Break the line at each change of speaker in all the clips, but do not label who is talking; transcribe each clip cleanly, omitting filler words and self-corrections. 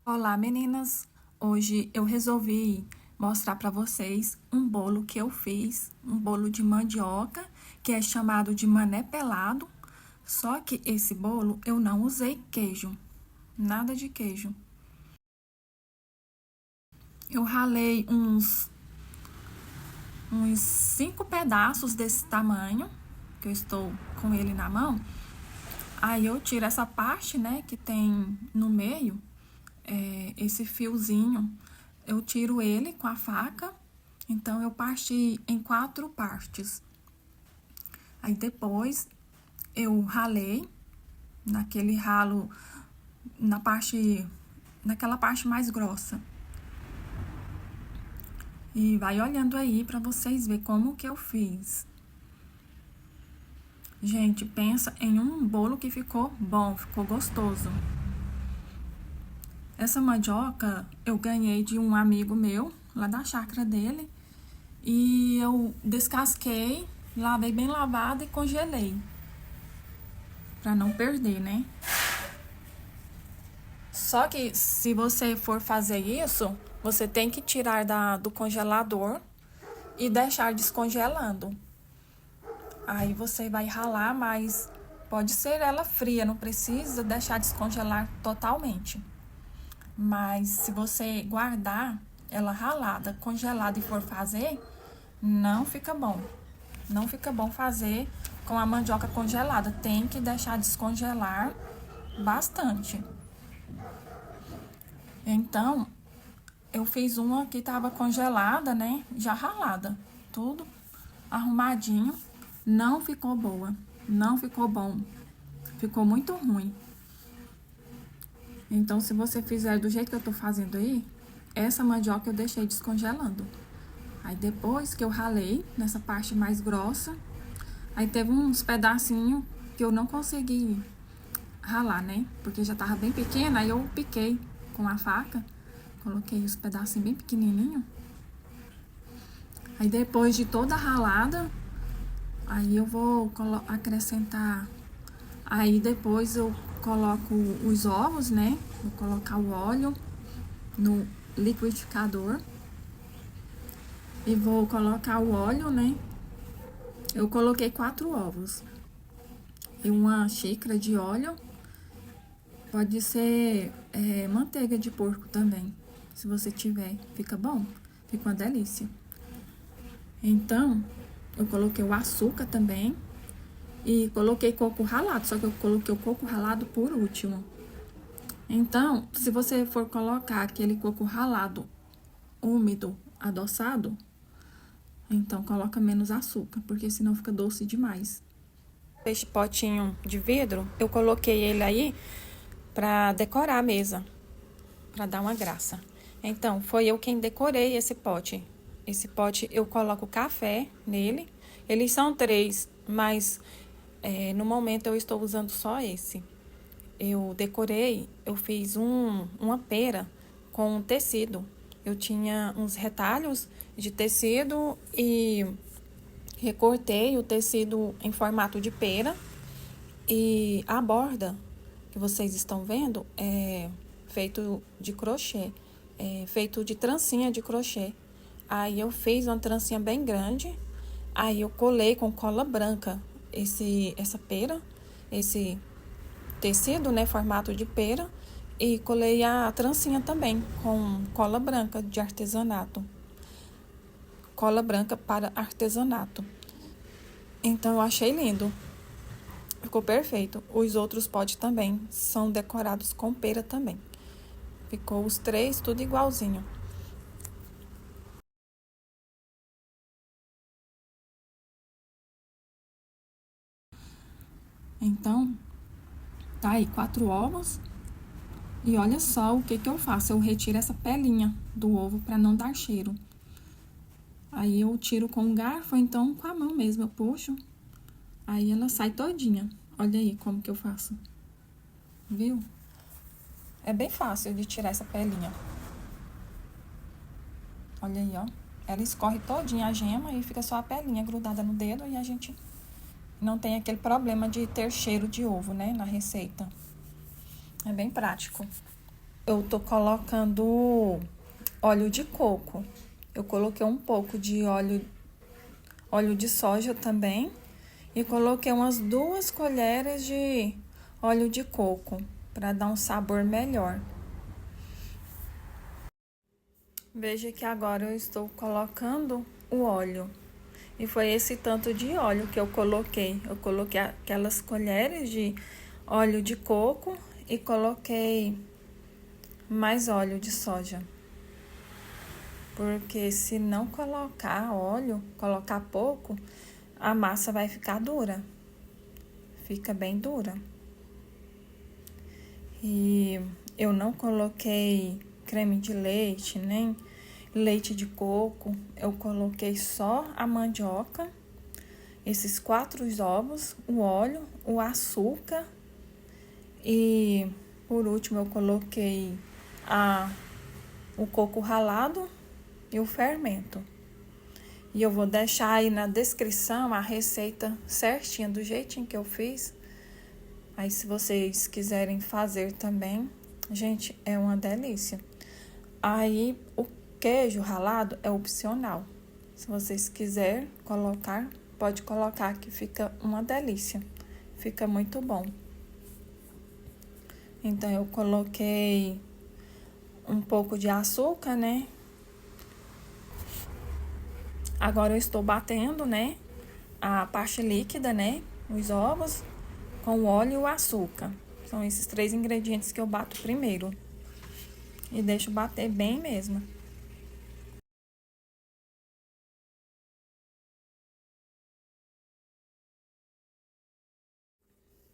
Olá, meninas! Hoje eu resolvi mostrar para vocês um bolo que eu fiz, um bolo de mandioca, que é chamado de mané pelado. Só que esse bolo eu não usei queijo, nada de queijo. Eu ralei uns 5 pedaços desse tamanho, que eu estou com ele na mão. Aí eu tiro essa parte, né, que tem no meio, esse fiozinho, eu tiro ele com a faca. Então, eu parti em 4 partes. Aí, depois, eu ralei naquele ralo, naquela parte mais grossa. E vai olhando aí pra vocês verem como que eu fiz. Gente, pensa em um bolo que ficou bom, ficou gostoso. Essa mandioca eu ganhei de um amigo meu, lá da chácara dele. E eu descasquei, lavei bem lavada e congelei. Pra não perder, né? Só que se você for fazer isso, você tem que tirar do congelador e deixar descongelando. Aí você vai ralar, mas pode ser ela fria, não precisa deixar descongelar totalmente. Mas se você guardar ela ralada, congelada e for fazer, não fica bom. Não fica bom fazer com a mandioca congelada. Tem que deixar descongelar bastante. Então, eu fiz uma que tava congelada, né? Já ralada. Tudo arrumadinho. Não ficou boa. Não ficou bom. Ficou muito ruim. Então, se você fizer do jeito que eu tô fazendo aí, essa mandioca eu deixei descongelando. Aí, depois que eu ralei, nessa parte mais grossa, aí teve uns pedacinhos que eu não consegui ralar, né? Porque já tava bem pequena, aí eu piquei com a faca. Coloquei os pedacinhos bem pequenininho. Aí depois de toda a ralada, aí eu vou acrescentar. Aí depois eu coloco os ovos, né? Vou colocar o óleo no liquidificador. E vou colocar o óleo, né? Eu coloquei 4 ovos. E uma xícara de óleo. Pode ser manteiga de porco também. Se você tiver, fica bom. Fica uma delícia. Então, eu coloquei o açúcar também. E coloquei coco ralado, só que eu coloquei o coco ralado por último. Então, se você for colocar aquele coco ralado úmido, adoçado, então coloca menos açúcar, porque senão fica doce demais. Este potinho de vidro, eu coloquei ele aí pra decorar a mesa, pra dar uma graça. Então, foi eu quem decorei esse pote. Esse pote eu coloco café nele. Eles são 3, mas no momento eu estou usando só esse. Eu decorei, eu fiz uma pera com tecido. Eu tinha uns retalhos de tecido e recortei o tecido em formato de pera. E a borda que vocês estão vendo é feito de crochê, é feito de trancinha de crochê. Aí eu fiz uma trancinha bem grande, aí eu colei com cola branca essa pera, esse tecido, né, formato de pera, e colei a trancinha também com cola branca de artesanato. Cola branca para artesanato. Então eu achei lindo. Ficou perfeito. Os outros potes também são decorados com pera também. Ficou os 3 tudo igualzinho. Então, tá aí 4 ovos. E olha só o que que eu faço. Eu retiro essa pelinha do ovo para não dar cheiro. Aí eu tiro com um garfo, ou então com a mão mesmo eu puxo. Aí ela sai todinha. Olha aí como que eu faço. Viu? É bem fácil de tirar essa pelinha. Olha aí, ó. Ela escorre todinha a gema e fica só a pelinha grudada no dedo e a gente não tem aquele problema de ter cheiro de ovo, né, na receita. É bem prático. eu tô colocando óleo de coco. Eu coloquei um pouco de óleo de soja também e coloquei umas 2 colheres de óleo de coco para dar um sabor melhor. Veja que agora eu estou colocando o óleo. E foi esse tanto de óleo que eu coloquei. Eu coloquei aquelas colheres de óleo de coco e coloquei mais óleo de soja. Porque se não colocar óleo, colocar pouco, a massa vai ficar dura. Fica bem dura. E eu não coloquei creme de leite, nem leite de coco. Eu coloquei só a mandioca, esses 4 ovos, o óleo, o açúcar e por último eu coloquei o coco ralado e o fermento. E eu vou deixar aí na descrição a receita certinha, do jeitinho que eu fiz. Aí se vocês quiserem fazer também, gente, é uma delícia. Aí o queijo ralado é opcional. Se vocês quiserem colocar, pode colocar que fica uma delícia. Fica muito bom. Então eu coloquei um pouco de açúcar, né? Agora eu estou batendo, né, a parte líquida, né, os ovos com o óleo e o açúcar. São esses 3 ingredientes que eu bato primeiro. E deixo bater bem mesmo.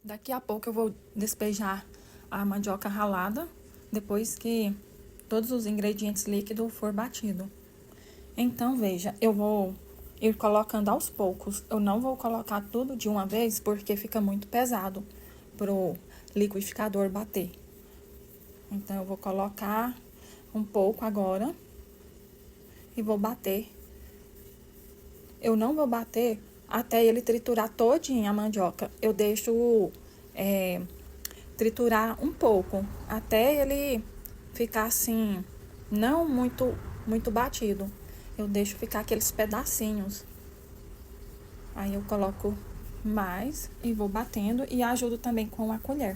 Daqui a pouco eu vou despejar a mandioca ralada, depois que todos os ingredientes líquidos for batido. Então, veja, eu vou ir colocando aos poucos. Eu não vou colocar tudo de uma vez, porque fica muito pesado pro liquidificador bater. Então, eu vou colocar um pouco agora e vou bater. Eu não vou bater até ele triturar todinha a mandioca. Eu deixo triturar um pouco, até ele ficar assim, não muito batido. Eu deixo ficar aqueles pedacinhos. Aí eu coloco mais e vou batendo e ajudo também com a colher.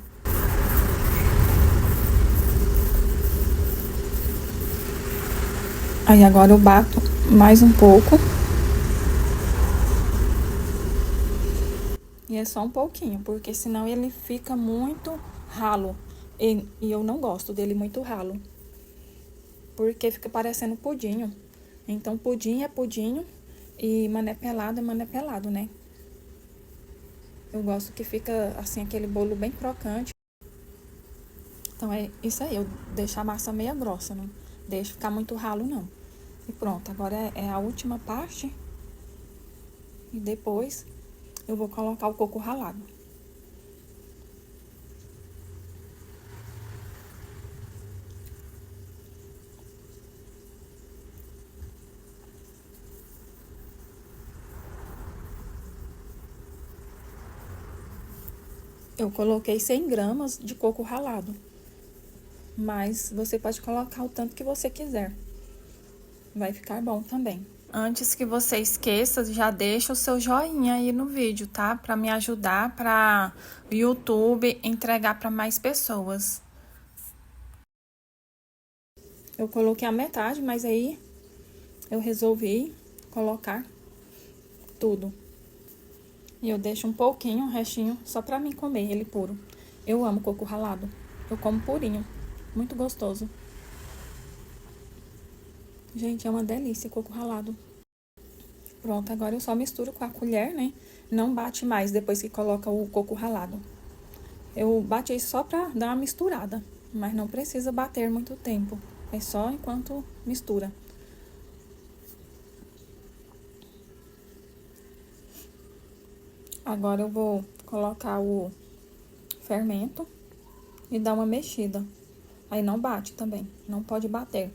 Aí agora eu bato mais um pouco. E é só um pouquinho, porque senão ele fica muito ralo. E eu não gosto dele muito ralo. Porque fica parecendo pudim. Então, pudim é pudim e mané pelado é mané pelado, né? Eu gosto que fica assim, aquele bolo bem crocante. Então, é isso aí. Eu deixo a massa meia grossa, não deixo ficar muito ralo, não. E pronto, agora é a última parte. E depois eu vou colocar o coco ralado. Eu coloquei 100 gramas de coco ralado. Mas você pode colocar o tanto que você quiser. Vai ficar bom também. Antes que você esqueça, já deixa o seu joinha aí no vídeo, tá? Pra me ajudar, pra o YouTube entregar pra mais pessoas. Eu coloquei a metade, mas aí eu resolvi colocar tudo. E eu deixo um pouquinho, um restinho, só pra mim comer ele puro. Eu amo coco ralado. Eu como purinho. Muito gostoso. Gente, é uma delícia coco ralado. Pronto, agora eu só misturo com a colher, né? Não bate mais depois que coloca o coco ralado. Eu bati só pra dar uma misturada, mas não precisa bater muito tempo. É só enquanto mistura. Agora eu vou colocar o fermento e dar uma mexida. Aí não bate também, não pode bater.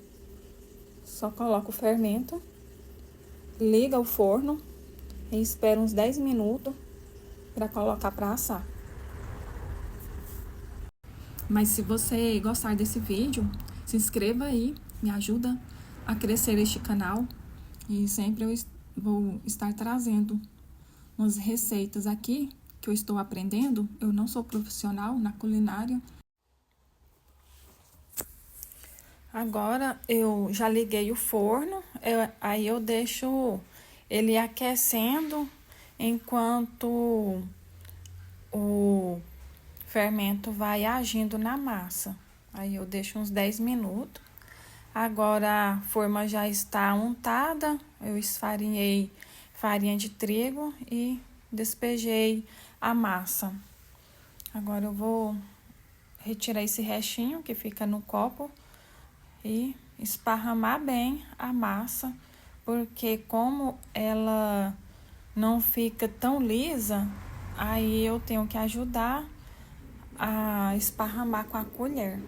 Só coloca o fermento, liga o forno e espera uns 10 minutos para colocar para assar. Mas se você gostar desse vídeo, se inscreva aí, me ajuda a crescer este canal. E sempre eu vou estar trazendo umas receitas aqui que eu estou aprendendo. Eu não sou profissional na culinária. Agora eu já liguei o forno, aí eu deixo ele aquecendo enquanto o fermento vai agindo na massa. Aí eu deixo uns 10 minutos. Agora a forma já está untada, eu esfarinhei farinha de trigo e despejei a massa. Agora eu vou retirar esse restinho que fica no copo e esparramar bem a massa, porque como ela não fica tão lisa, aí eu tenho que ajudar a esparramar com a colher.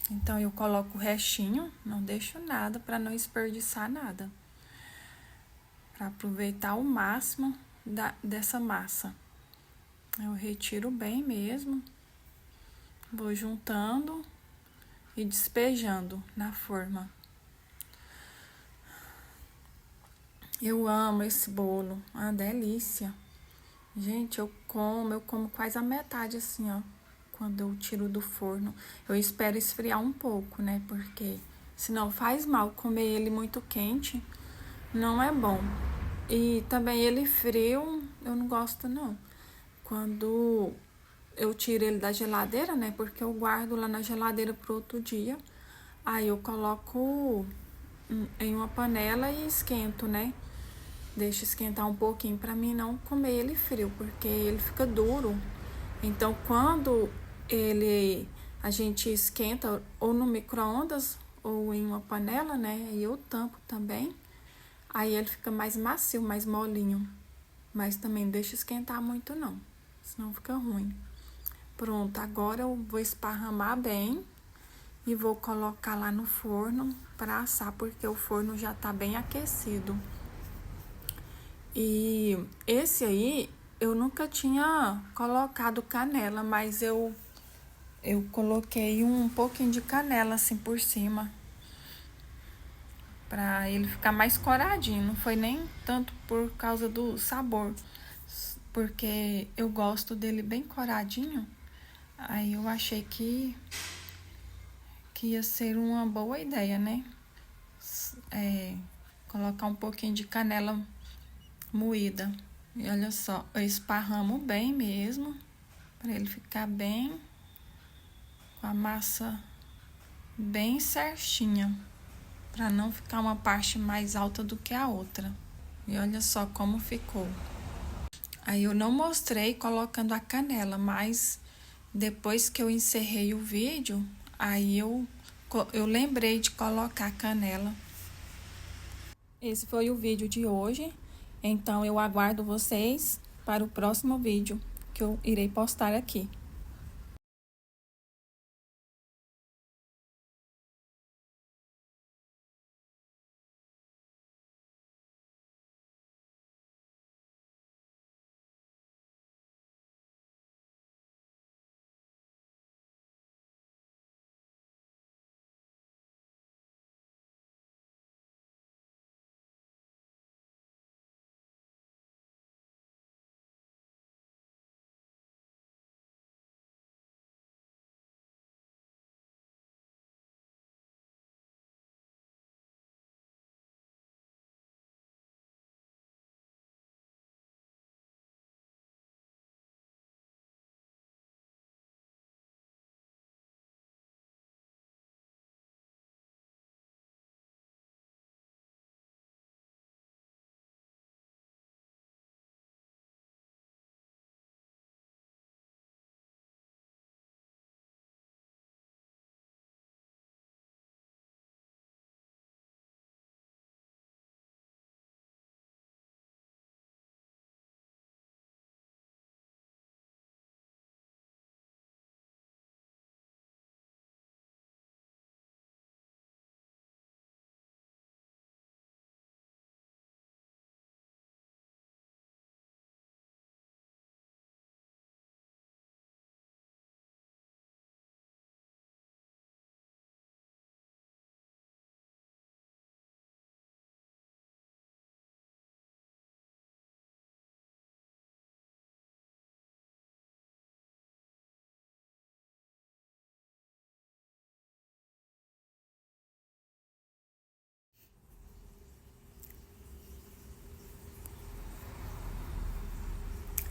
Então eu coloco o restinho, não deixo nada para não desperdiçar nada, para aproveitar o máximo dessa massa. Eu retiro bem mesmo, vou juntando e despejando na forma. Eu amo esse bolo, uma delícia. Gente, eu como quase a metade assim, ó, quando eu tiro do forno. Eu espero esfriar um pouco, né, porque senão faz mal comer ele muito quente, não é bom. E também ele frio, eu não gosto não. Quando eu tiro ele da geladeira, né, porque eu guardo lá na geladeira pro outro dia, aí eu coloco em uma panela e esquento, né? Deixo esquentar um pouquinho para mim não comer ele frio, porque ele fica duro. Então, quando a gente esquenta ou no micro-ondas ou em uma panela, né? E eu tampo também. Aí ele fica mais macio, mais molinho. Mas também não deixa esquentar muito não, senão fica ruim. Pronto, agora eu vou esparramar bem e vou colocar lá no forno para assar, porque o forno já tá bem aquecido. E esse aí eu nunca tinha colocado canela, mas eu coloquei um pouquinho de canela assim por cima, para ele ficar mais coradinho. Não foi nem tanto por causa do sabor, porque eu gosto dele bem coradinho. Aí eu achei que ia ser uma boa ideia, né? Colocar um pouquinho de canela moída. E olha só, eu esparramo bem mesmo, para ele ficar bem com a massa bem certinha, para não ficar uma parte mais alta do que a outra. E olha só como ficou. Aí eu não mostrei colocando a canela, mas depois que eu encerrei o vídeo, aí eu lembrei de colocar a canela. Esse foi o vídeo de hoje, então eu aguardo vocês para o próximo vídeo que eu irei postar aqui.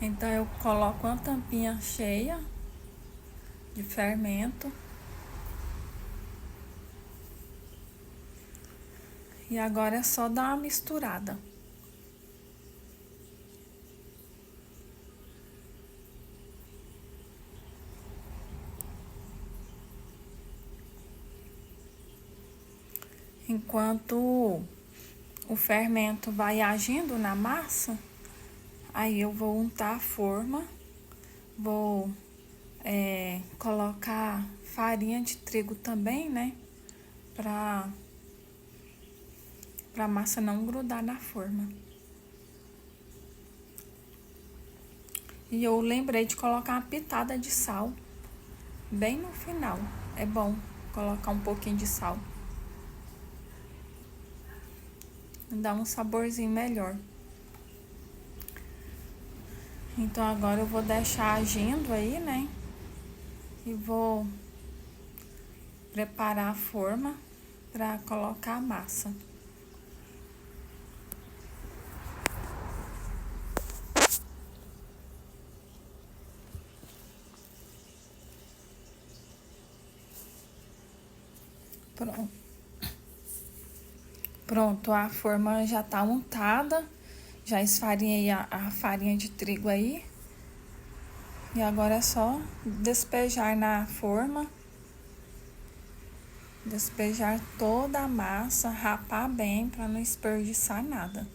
Então eu coloco uma tampinha cheia de fermento. E agora é só dar uma misturada. Enquanto o fermento vai agindo na massa, aí eu vou untar a forma, vou colocar farinha de trigo também, né? Pra massa não grudar na forma. E eu lembrei de colocar uma pitada de sal bem no final. É bom colocar um pouquinho de sal. Dá um saborzinho melhor. Então agora eu vou deixar agindo aí, né? E vou preparar a forma para colocar a massa. Pronto. Pronto, a forma já tá untada. Já esfarinhei a farinha de trigo aí. E agora é só despejar na forma. Despejar toda a massa, rapar bem para não desperdiçar nada.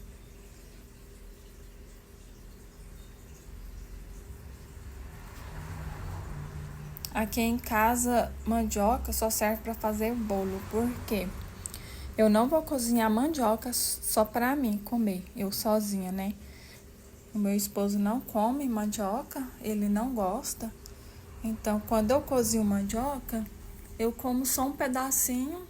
Aqui em casa, mandioca só serve para fazer bolo, porque eu não vou cozinhar mandioca só para mim comer, eu sozinha, né? O meu esposo não come mandioca, ele não gosta. Então, quando eu cozinho mandioca, eu como só um pedacinho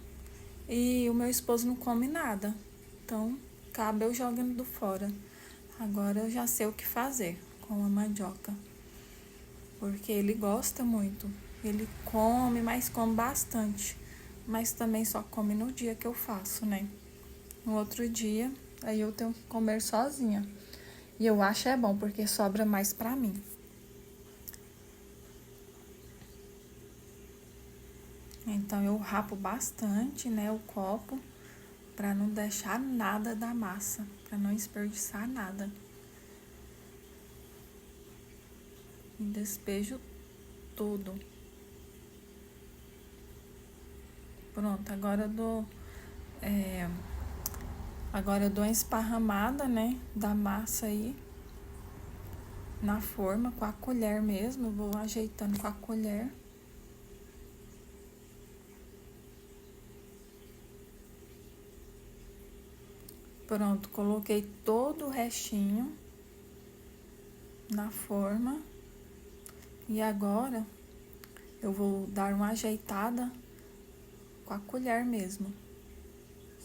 e o meu esposo não come nada. Então, acaba eu jogando fora. Agora eu já sei o que fazer com a mandioca. Porque ele gosta muito. Ele come, mas come bastante. Mas também só come no dia que eu faço, né? No outro dia, aí eu tenho que comer sozinha. E eu acho bom, porque sobra mais pra mim. Então eu rapo bastante, né, o copo, pra não deixar nada da massa, pra não desperdiçar nada. E despejo tudo. Pronto, agora eu dou uma esparramada, né, da massa aí na forma com a colher mesmo, vou ajeitando com a colher. Pronto, coloquei todo o restinho na forma. E agora eu vou dar uma ajeitada com a colher mesmo.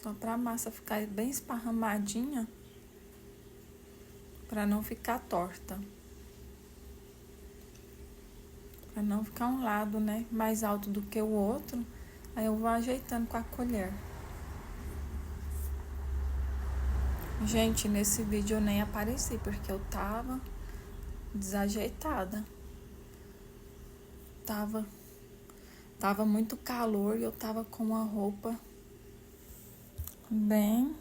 Só pra massa ficar bem esparramadinha, pra não ficar torta. Pra não ficar um lado, né, mais alto do que o outro. Aí eu vou ajeitando com a colher. Gente, nesse vídeo eu nem apareci, porque eu tava desajeitada. Tava muito calor e eu tava com uma roupa bem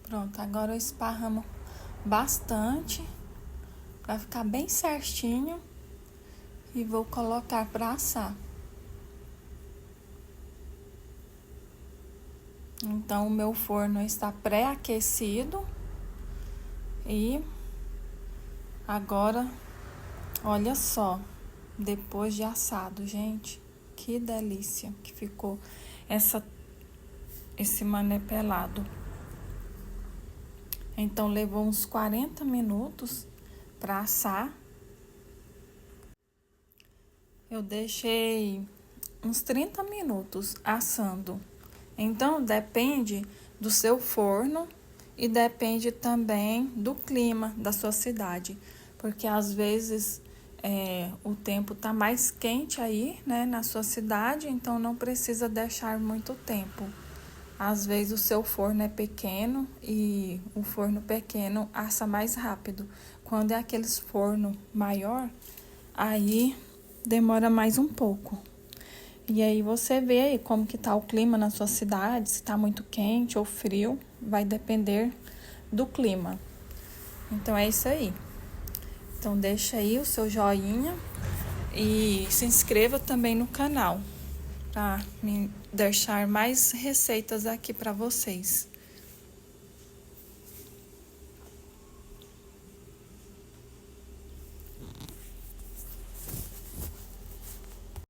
pronto. Agora eu esparramo bastante pra ficar bem certinho e vou colocar pra assar. Então o meu forno está pré-aquecido e agora, olha só, depois de assado, gente, que delícia que ficou esse mané pelado. Então levou uns 40 minutos para assar. Eu deixei uns 30 minutos assando. Então depende do seu forno e depende também do clima da sua cidade, porque às vezes o tempo tá mais quente aí, né, na sua cidade, então não precisa deixar muito tempo. Às vezes o seu forno é pequeno e o forno pequeno assa mais rápido. Quando é aqueles forno maior, aí demora mais um pouco. E aí você vê aí como que tá o clima na sua cidade, se tá muito quente ou frio, vai depender do clima. Então é isso aí. Então deixa aí o seu joinha e se inscreva também no canal para me deixar mais receitas aqui para vocês.